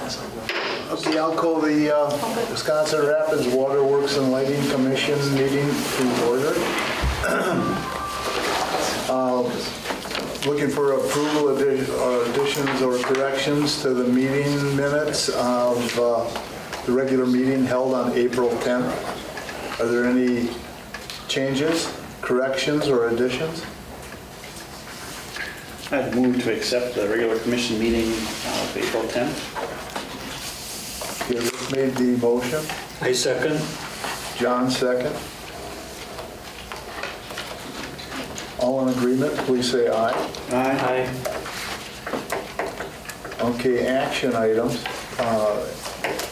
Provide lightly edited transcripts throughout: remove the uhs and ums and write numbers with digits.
Okay, I'll call the Wisconsin Rapids Waterworks and Lighting Commission meeting to order. Looking for approval of additions or corrections to the meeting minutes of the regular meeting held on April 10th. Are there any changes, corrections, or additions? I'd move to accept the regular commission meeting of April 10th. Okay, Rick made the motion. I second. John second. All in agreement, please say aye. Aye. Okay, action items.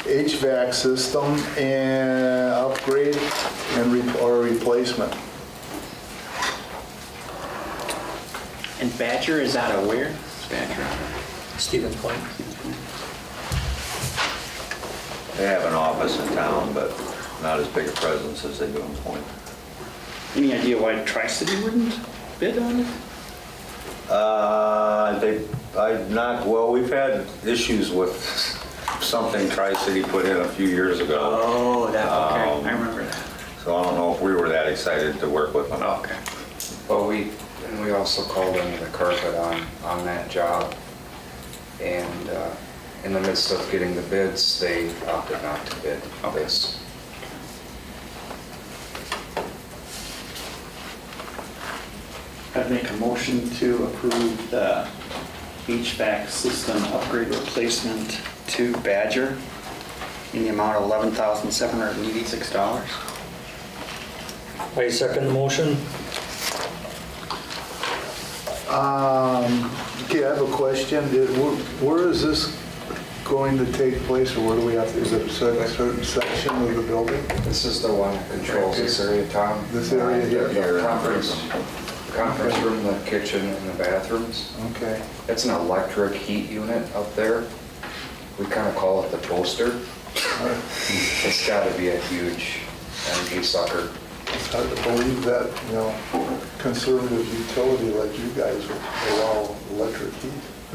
HVAC system and upgrade and or replacement. And Badger is out of where? Badger. Stevens Point. They have an office in town, but not as big a presence as they do in Point. Any idea why Tri-City wouldn't bid on it? We've had issues with something Tri-City put in a few years ago. Oh, that, okay, I remember that. So I don't know if we were that excited to work with them. Okay. Well, we also called in the carpet on that job, and in the midst of getting the bids, they opted not to bid this. I'd make a motion to approve the HVAC system upgrade replacement to Badger in the amount of $11,786. I second the motion. Okay, I have a question. Where is this going to take place, or where do we have to, is it a certain section of the building? This is the one that controls this area, Tom. This area here? The conference room, the kitchen, and the bathrooms. Okay. It's an electric heat unit up there. We kind of call it the toaster. It's got to be a huge energy sucker. It's hard to believe that, conservative utility like you guys would allow electric heat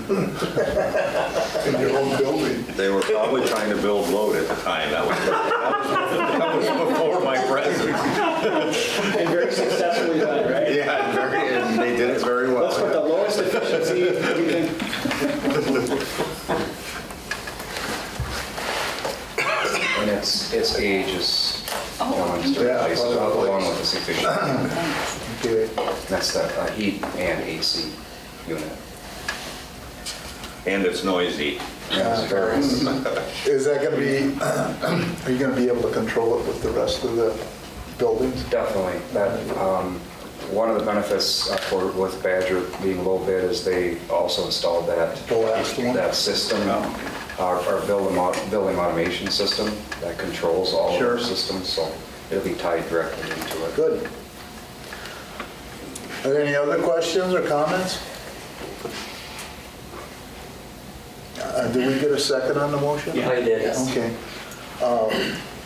in your own building. They were probably trying to build load at the time. That was before my presence. And very successfully done, right? Yeah, and they did it very well. Let's put the lowest efficiency you can. And its age is going to Yeah, replace along with this efficient. Okay. That's the heat and AC unit. And it's noisy. Yeah, it's very. Is that going to be, are you going to be able to control it with the rest of the buildings? Definitely. One of the benefits with Badger being low bid is they also installed The last one? that system, our building automation system that controls all of Sure. our systems, so it'll be tied directly into it. Good. Are there any other questions or comments? Did we get a second on the motion? Yeah. I did. Okay.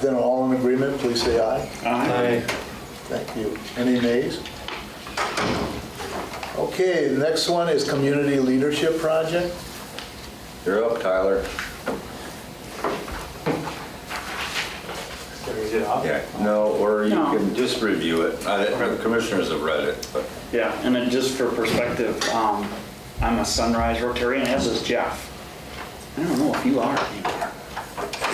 Then all in agreement, please say aye. Aye. Thank you. Any nays? Okay, the next one is Community Leadership Project. You're up, Tyler. Yeah, no, or you No. can just review it. The commissioners have read it, but Yeah, and then just for perspective, I'm a Sunrise Rotarian, as is Jeff. I don't know if you are anymore.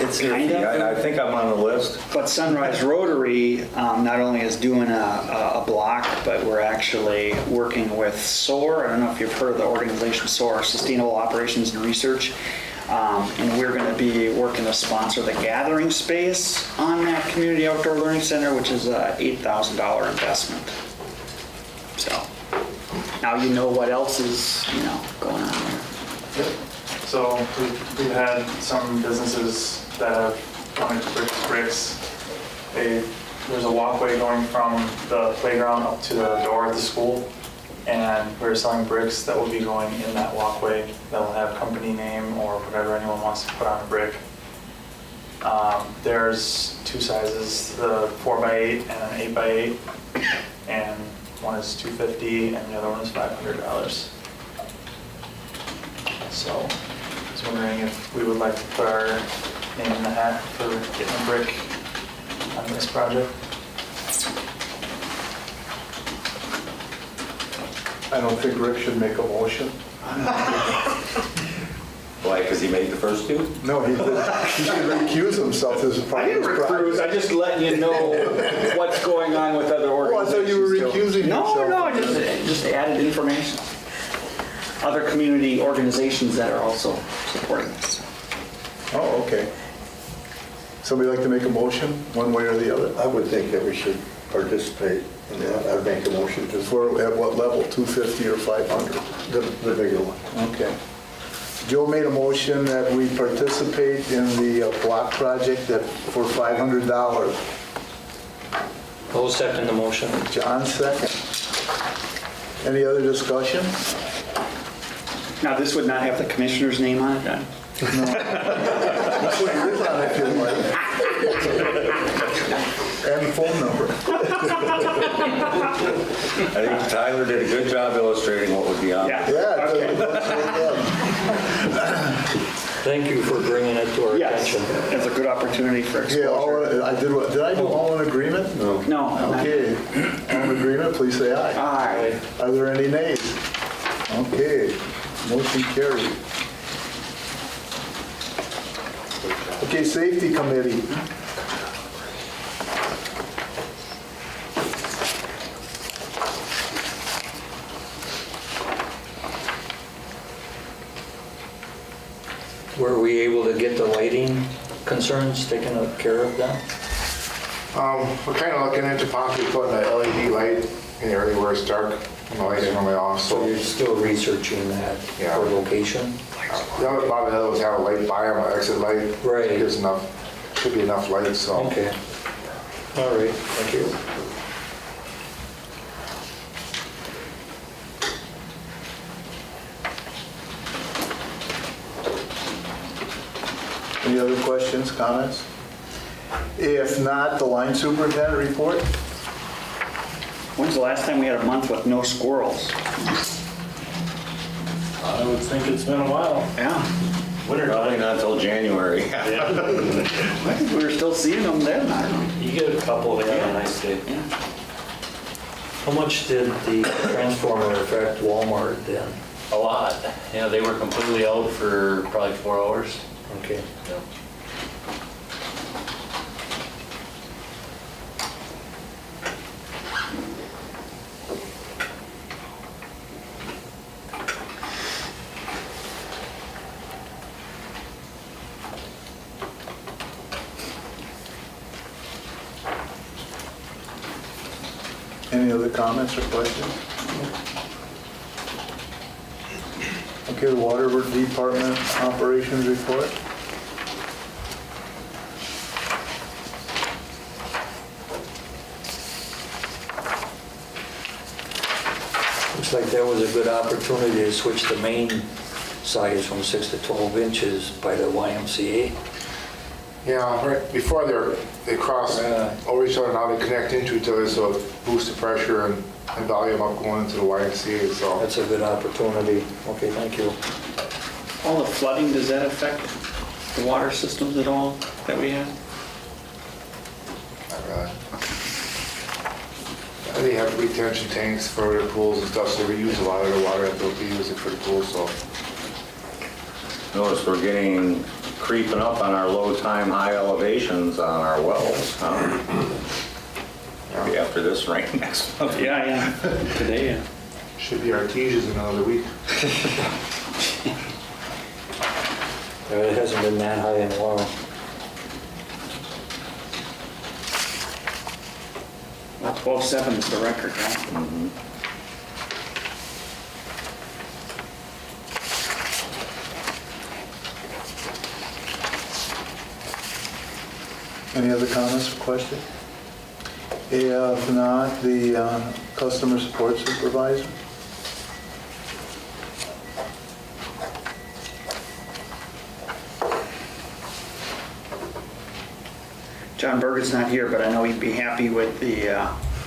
it's Kind iffy. of. I think I'm on the list. But Sunrise Rotary not only is doing a block, but we're actually working with SOAR. I don't know if you've heard of the organization SOAR, Sustainable Operations and Research. And we're going to be working to sponsor the gathering space on that Community Outdoor Learning Center, which is a $8,000 investment. So now you know what else is, going on there. So we've had some businesses that have gone into bricks. There's a walkway going from the playground up to the door at the school, and we're selling bricks that will be going in that walkway that will have company name or whatever anyone wants to put on a brick. There's two sizes, the 4x8 and an 8x8, and one is $250 and the other one is $500. So was wondering if we would like to put our name in the hat for getting a brick on this project. I don't think Rick should make a motion. Why, because he made the first two? No, he should recuse himself as a part I of didn't this recruit, project. I just letting you know what's going on with other Oh, I organizations. thought you were too. recusing yourself. No, I just added information. Other community organizations that are also supporting this. Oh, okay. Somebody like to make a motion, one way or the other? I would think that we should participate in that. I'd make a motion to, For, at what level, 250 or 500? the bigger one. Okay. Joe made a motion that we participate in the block project for $500. I'll second the motion. John second. Any other discussion? Now, this would not have the commissioner's name on it, then? That's what yours on if you like. And the phone number. I think Tyler did a good job illustrating what would be on. Yeah. Yeah. Okay. Thank you for bringing it to our Yes, attention. it's a good opportunity for Okay, exposure. did I do all in agreement? No. No. Okay, all in agreement, please say aye. Aye. Are there any nays? Okay, motion carried. Okay, safety committee. Were we able to get the lighting concerns taken care of then? We're kind of looking into possibly putting an LED light in the area where it's dark and the lights are normally off, So so. you're still researching that Yeah. for location? The other, a lot of the others have a light by them, an exit light. Right. There's enough, should be enough light, so. Okay. All right, thank you. Any other questions, comments? If not, the line superintendent report? When's the last time we had a month with no squirrels? I would think it's been a while. Yeah. Probably not until January. I think we were still seeing them then, I don't know. You get a couple, they have a nice day. Yeah. How much did the transformer affect Walmart then? A lot. Yeah, they were completely out for probably 4 hours. Okay. Yeah. Any other comments or questions? Okay, the water department operations report? Looks like that was a good opportunity to switch the main size from 6 to 12 inches by the YMCA. Yeah, right before they cross over each other, now they connect into each other, so it boosts the pressure and volume up going into the YMCA, so. That's a good opportunity. Okay, thank you. All the flooding, does that affect the water systems at all that we have? Not really. They have retention tanks for their pools and stuff, so we use a lot of the water that they'll be using for the pools, so. Notice we're getting, creeping up on our low time, high elevations on our wells, huh? Maybe after this rain next month. Yeah, today, yeah. Should be Artesians in another week. It hasn't been that high in a while. Well, 12.7 is the record, right? Any other comments or questions? If not, the customer support supervisor? John Bergen's not here, but I know he'd be happy with the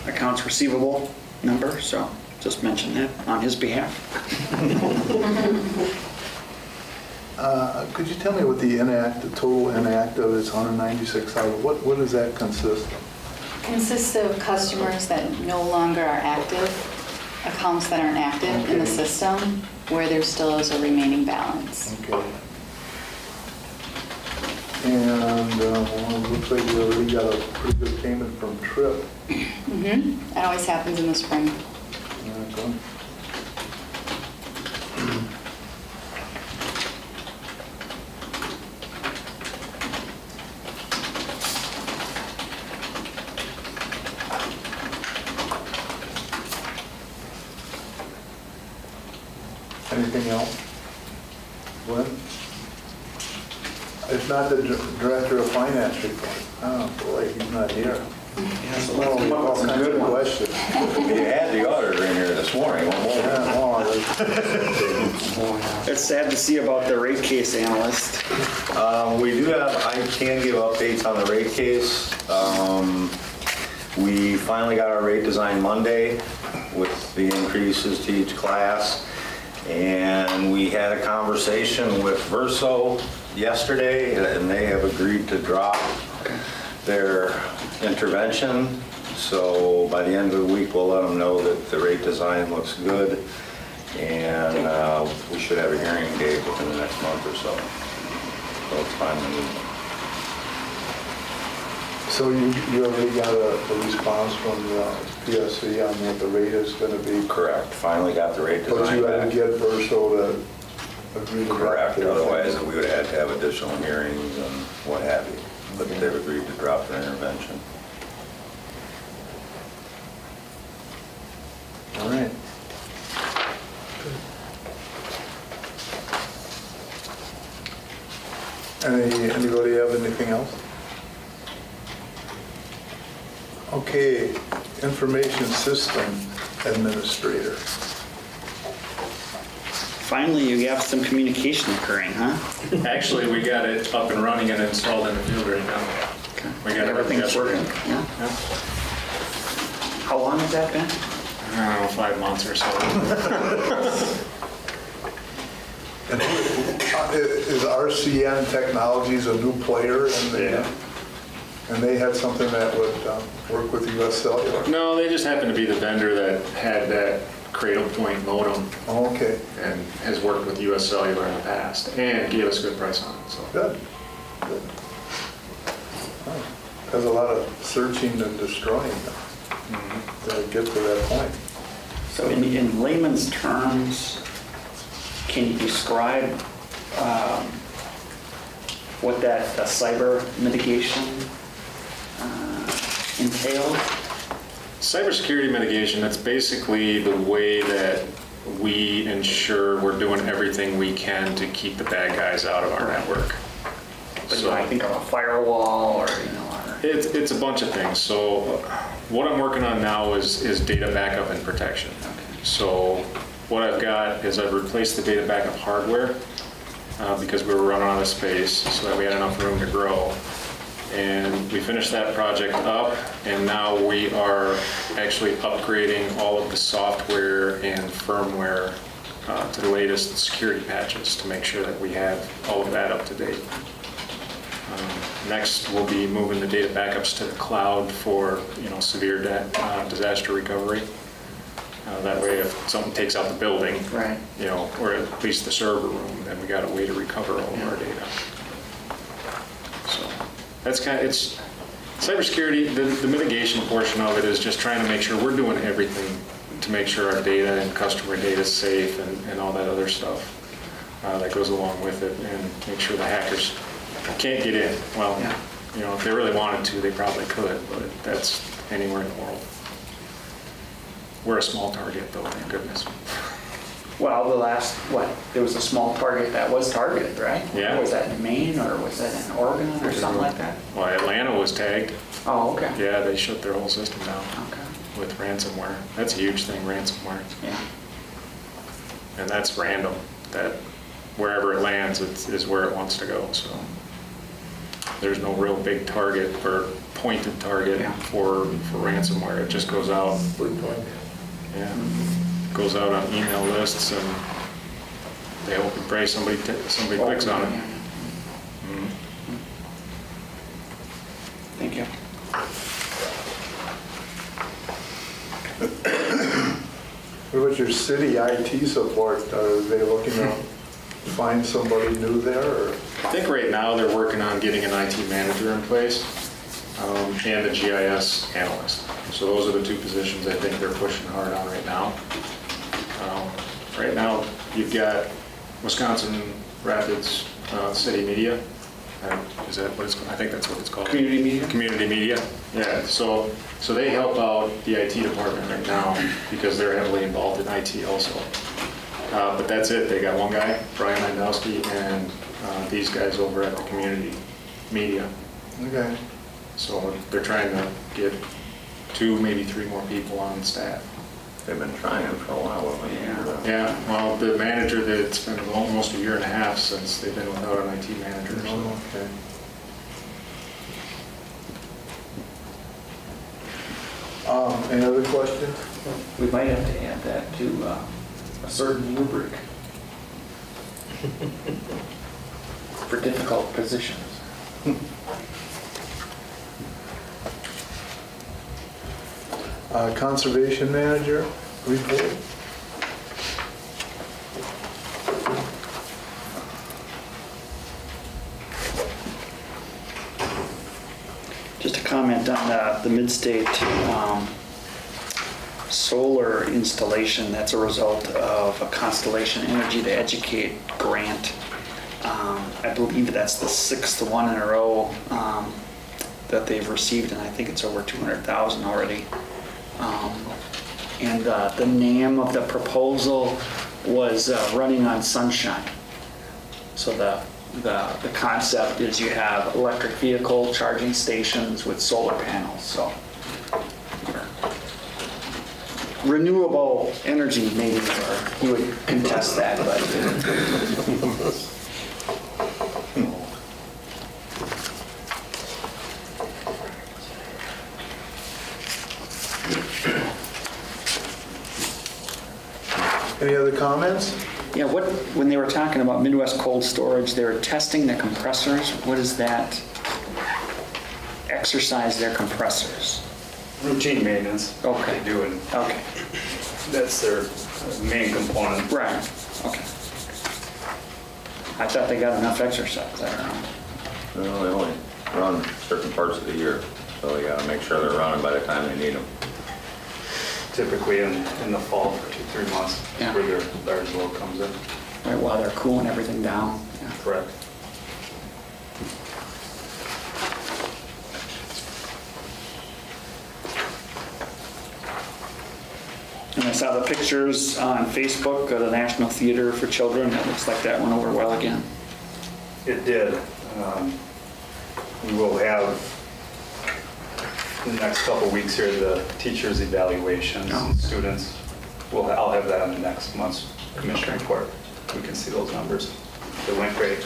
accounts receivable number, so just mention that on his behalf. Could you tell me what the total inactive is, 196,000? What does that consist of? Consists of customers that no longer are active, accounts that aren't active in the Okay. system, where there still is a remaining balance. Okay. And well, it looks like we already got a pretty good payment from Trip. That always happens in the spring. Okay. Anything else? Glenn? If not, the Director of Finance report. Oh, boy, he's not here. Well, all kinds of questions. You had the auditor in here this morning. One more. Yeah, well, It's sad to see about the rate case analyst. We do have, I can give updates on the rate case. We finally got our rate design Monday with the increases to each class. And we had a conversation with Verso yesterday, and they have agreed to drop their intervention. So by the end of the week, we'll let them know that the rate design looks good. And we should have a hearing date within the next month or so. So it's finally moving. so you already got a response from the PSC on what the rate is going to be? Correct. Finally got the rate But design you had back. to get Verso to agree to that? Correct. Otherwise, we would have had to have additional hearings and what have you. But they've agreed to drop their intervention. All right. Anybody have anything else? Okay, Information System Administrator. Finally, you have some communication occurring, huh? Actually, we got it up and running and installed in the field right now. We got everything Everything's working, yesterday. yeah? Yeah. How long has that been? I don't know, 5 months or so. Is RCN Technologies a new player? Yeah. And they had something that would work with US Cellular? No, they just happened to be the vendor that had that Cradle Point modem Oh, okay, and has worked with US Cellular in the past and gave us a good price on it, so. good. Good. There's a lot of searching and destroying to get to that point. So in layman's terms, can you describe what that cyber mitigation entailed? Cybersecurity mitigation, that's basically the way that we ensure we're doing everything we can to keep the bad guys out of our network. But do I think of a firewall or, It's a bunch of things. So what I'm working on now is data backup and protection. So what I've got is I've replaced the data backup hardware because we were running out of space so that we had enough room to grow. And we finished that project up, and now we are actually upgrading all of the software and firmware to the latest security patches to make sure that we have all of that up to date. Next, we'll be moving the data backups to the cloud for severe disaster recovery. That way, if something takes out the building, Right. or at least the server room, then we got a way to recover all of our data. So that's it's cybersecurity. The mitigation portion of it is just trying to make sure we're doing everything to make sure our data and customer data is safe and all that other stuff that goes along with it, and make sure the hackers can't get in. Well, if they really wanted to, they probably could, but that's anywhere in the world. We're a small target, though, thank goodness. Well, there was a small target that was targeted, right? Yeah. Was that in Maine or was that in Oregon or something like that? Well, Atlanta was tagged. Oh, okay. Yeah, they shut their whole system down Okay. with ransomware. That's a huge thing, ransomware. Yeah. And that's random. That wherever it lands is where it wants to go. So there's no real big target or pointed target for ransomware. It just goes out. Goes out on email lists and they hope and pray somebody clicks on it. Thank you. What about your city IT support? Are they looking to find somebody new there, or? I think right now they're working on getting an IT manager in place and a GIS analyst. So those are the two positions I think they're pushing hard on right now. Right now, you've got Wisconsin Rapids City Media. Is that what it's called? I think that's what it's called. Community media? Community media, yeah. So they help out the IT department right now because they're heavily involved in IT also. But that's it. They got one guy, Brian Landowski, and these guys over at the community media. Okay. So they're trying to get 2, maybe 3 more people on staff. They've been trying for a while. Yeah, well, the manager, it's been almost a year and a half since they've been without an IT manager. So. Oh, okay. Any other questions? We might have to add that to a certain rubric for difficult positions. Conservation manager report. Just a comment on the Mid-State solar installation. That's a result of a Constellation Energy to Educate grant. I believe that's the 6th one in a row that they've received, and I think it's over 200,000 already. And the name of the proposal was Running on Sunshine. So the concept is you have electric vehicle charging stations with solar panels. So renewable energy maybe, or he would contest that, but Any other comments? yeah, when they were talking about Midwest Cold Storage, they were testing the compressors. What is that? Exercise their compressors. Routine maintenance. Okay. They do it. Okay. That's their main component. Right. Okay. I thought they got enough exercise. I don't know. Well, they only run certain parts of the year, so you gotta make sure they're running by the time they need them. Typically in the fall for 2-3 months, Yeah. where their large load comes in. Right, while they're cooling everything down. Yeah. Correct. And I saw the pictures on Facebook of the National Theater for Children. It looks like that went over well again. It did. We will have, in the next couple of weeks here, the teachers' evaluations, Oh. students. I'll have that in the next month's commission report. We can see those numbers. It went great.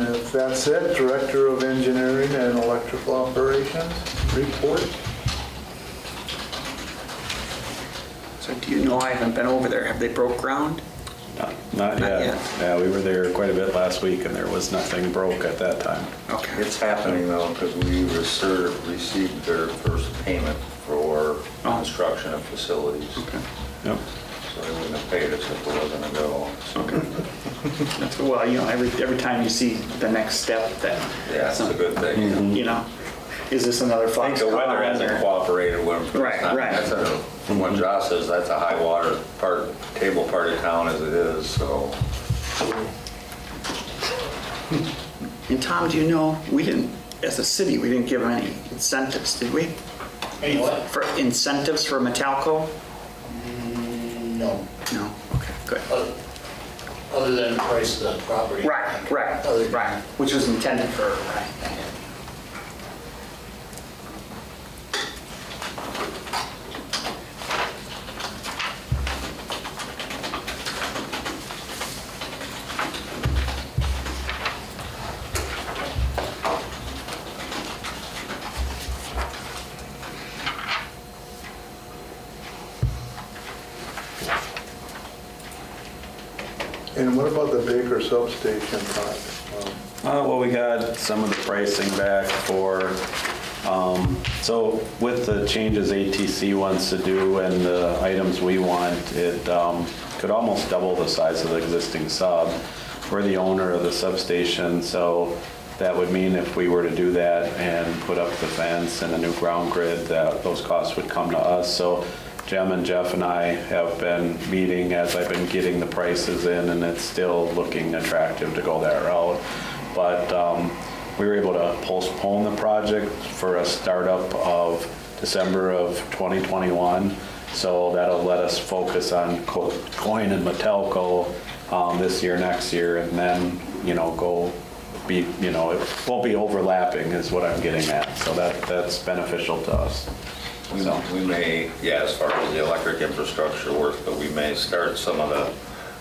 If that's it, Director of Engineering and Electrical Operations report. So do you know, I haven't been over there. Have they broke ground? Not Not yet. yet. Yeah, we were there quite a bit last week and there was nothing broke at that time. Okay. It's happening though, because we received their first payment for construction of facilities. Okay. Yep. So they wouldn't have paid us if it wasn't a go. That's, well, you know, every time you see the next step, that Yeah, it's a good thing. you know, is this another I think Fox the weather Con hasn't or- cooperated with them. for this Right, time. right. From what Josh says, that's a high water table part of town as it is, so. And Tom, do you know, we didn't, as a city, we didn't give them any incentives, did we? Any what? For incentives for Metalco? No, No? Okay, good. other than the price of the property. Right. Which was intended for, right. And what about the Baker substation part? Well, we got some of the pricing back for, so with the changes ATC wants to do and the items we want, it could almost double the size of the existing sub. We're the owner of the substation, so that would mean if we were to do that and put up the fence and a new ground grid, that those costs would come to us. So Jem and Jeff and I have been meeting as I've been getting the prices in, and it's still looking attractive to go that route. But we were able to postpone the project for a startup of December of 2021. So that'll let us focus on Coin and Metelco this year, next year, and then, go be, it won't be overlapping is what I'm getting at. So that's beneficial to us. We may, as far as the electric infrastructure work, but we may start some of the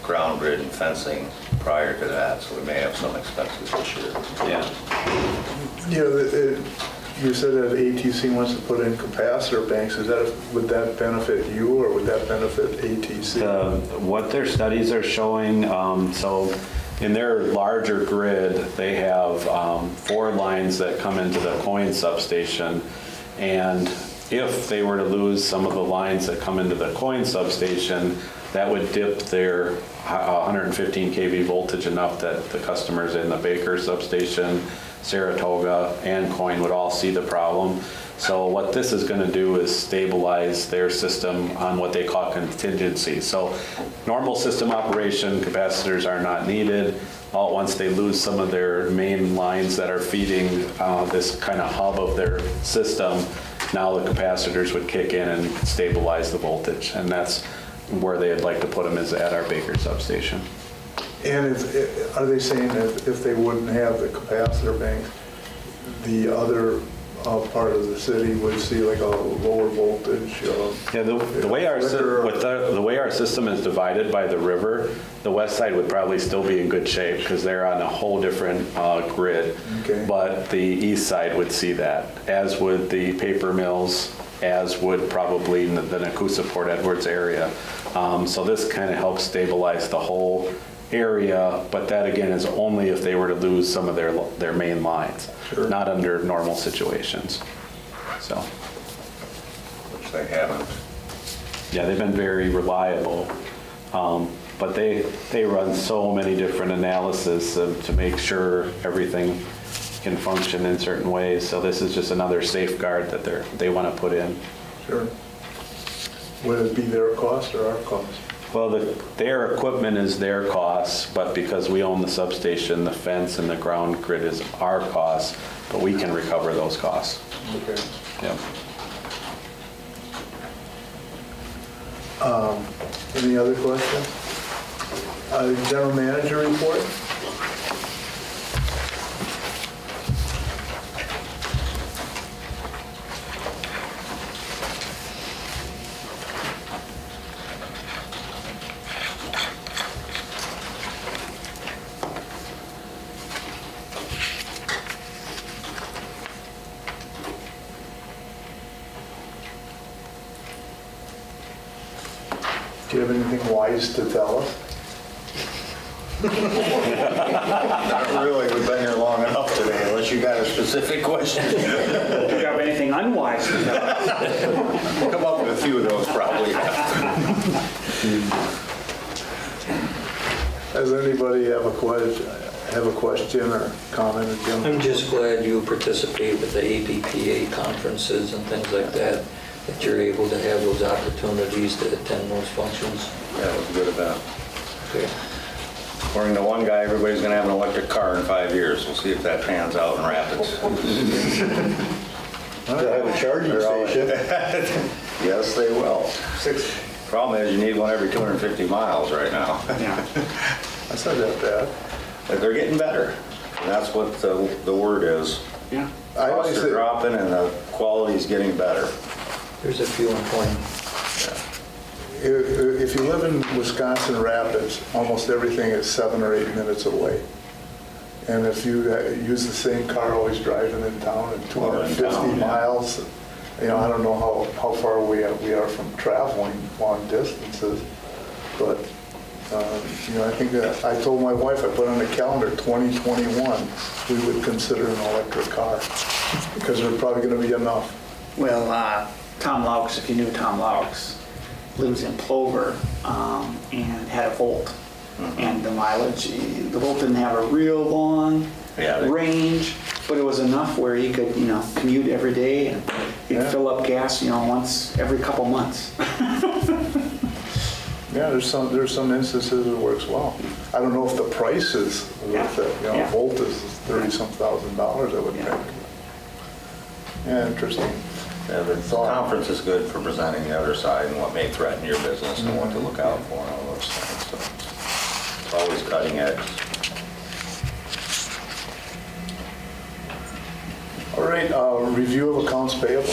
ground grid and fencing prior to that, so we may have some expenses this year. Yeah. You said that ATC wants to put in capacitor banks. Would that benefit you or would that benefit ATC? What their studies are showing, so in their larger grid, they have 4 lines that come into the Coin substation, and if they were to lose some of the lines that come into the Coin substation, that would dip their 115 kV voltage enough that the customers in the Baker substation, Saratoga, and Coin would all see the problem. So what this is going to do is stabilize their system on what they call contingency. So normal system operation, capacitors are not needed. All at once they lose some of their main lines that are feeding this kind of hub of their system, now the capacitors would kick in and stabilize the voltage. And that's where they'd like to put them, is at our Baker substation. And are they saying that if they wouldn't have the capacitor banks, the other part of the city would see like a lower voltage? Yeah, the way our system is divided by the river, the west side would probably still be in good shape because they're on a whole different grid. Okay. But the east side would see that, as would the paper mills, as would probably the Nakusa Port Edwards area. So this kind of helps stabilize the whole area, but that again is only if they were to lose some of their main lines, Sure. Not under normal situations. So, Which they haven't. yeah, they've been very reliable, but they run so many different analyses to make sure everything can function in certain ways. So this is just another safeguard that they want to put in. Sure. Would it be their cost or our cost? Well, their equipment is their cost, but because we own the substation, the fence and the ground grid is our cost, but we can recover those costs. Okay. Yep. Any other questions? General manager report? Do you have anything wise to tell us? Not really, we've been here long enough today, unless you got a specific question. Do you have anything unwise to tell us? Come up with a few of those probably. Does anybody have a question or comment? Jim? I'm just glad you participate with the APPA conferences and things like that you're able to have those opportunities to attend those functions. Yeah, it was a good event. Okay. According to one guy, everybody's gonna have an electric car in 5 years. We'll see if that pans out in Rapids. They'll have a charging station. Yes, they will. Problem is, you need one every 250 miles right now. Yeah. That's not that bad. But they're getting better. And that's what the word is. Yeah. I always Costs are say- dropping and the quality's getting better. There's a few in point. If you live in Wisconsin Rapids, almost everything is 7 or 8 minutes away. And if you use the same car always driving in town at 250 miles, I don't know how far we are from traveling long distances, but I think that, I told my wife, I put on the calendar 2021, we would consider an electric car, because there's probably going to be enough. Well, Tom Laux, if you knew Tom Laux, lives in Plover and had a Volt. And the mileage, the Volt didn't have a real long range, but it was enough where he could, commute every day and he'd fill up gas, once every couple months. Yeah, there's some instances it works well. I don't know if the price is worth it. Volt is $30-some thousand, I would think. Yeah, interesting. Yeah, the conference is good for presenting the other side and what may threaten your business and what to look out for and all those things. So it's always cutting edge. All right, review of accounts payable.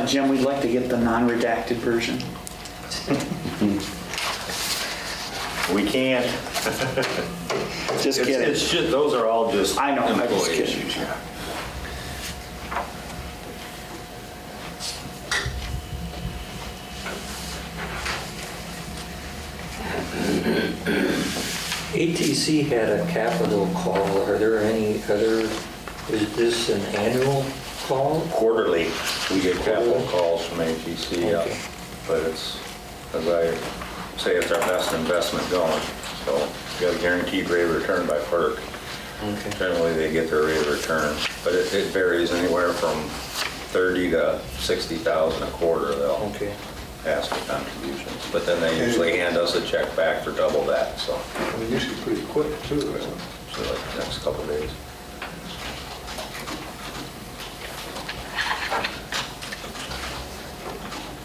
Jim, we'd like to get the non-redacted version. We can't. Just kidding. It's just, those are all just I know, I'm just employee kidding. issues. Yeah. ATC had a capital call. Are there any other, is this an annual call? Quarterly, we get capital calls from ATC, Okay. but it's, as I say, it's our best investment going. So we got a guaranteed rate of return by FERC. Okay. Generally, they get their rate of return, but it varies anywhere from 30 to 60,000 a quarter. They'll Okay. ask for contributions, but then they usually hand us a check back for double that. So, And they're usually pretty quick, too. so like the next couple of days.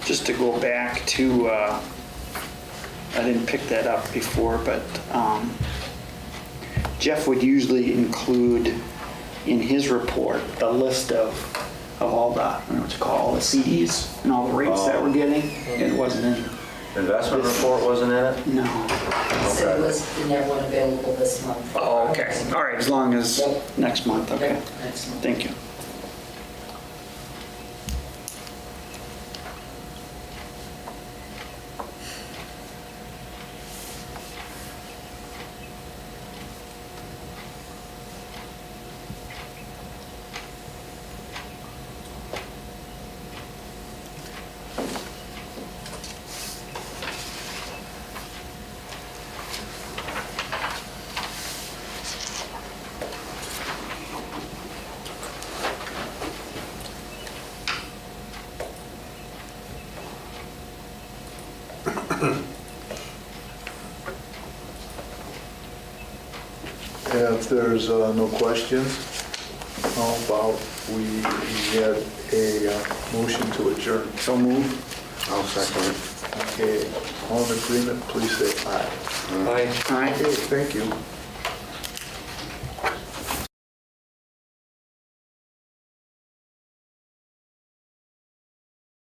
Just to go back to, I didn't pick that up before, but Jeff would usually include in his report the list of all the, I don't know what you call the CDs and all the rates that we're getting. It wasn't in. Investment report wasn't in it? No. So it was, and there one available this month. Oh, okay. All right, as long as Yep. next month, okay. Yep, next month. Thank you. If there's no questions, how about we get a motion to adjourn? So move. I'll second it. Okay, all in agreement, please say aye. Aye. Aye. Okay, thank you.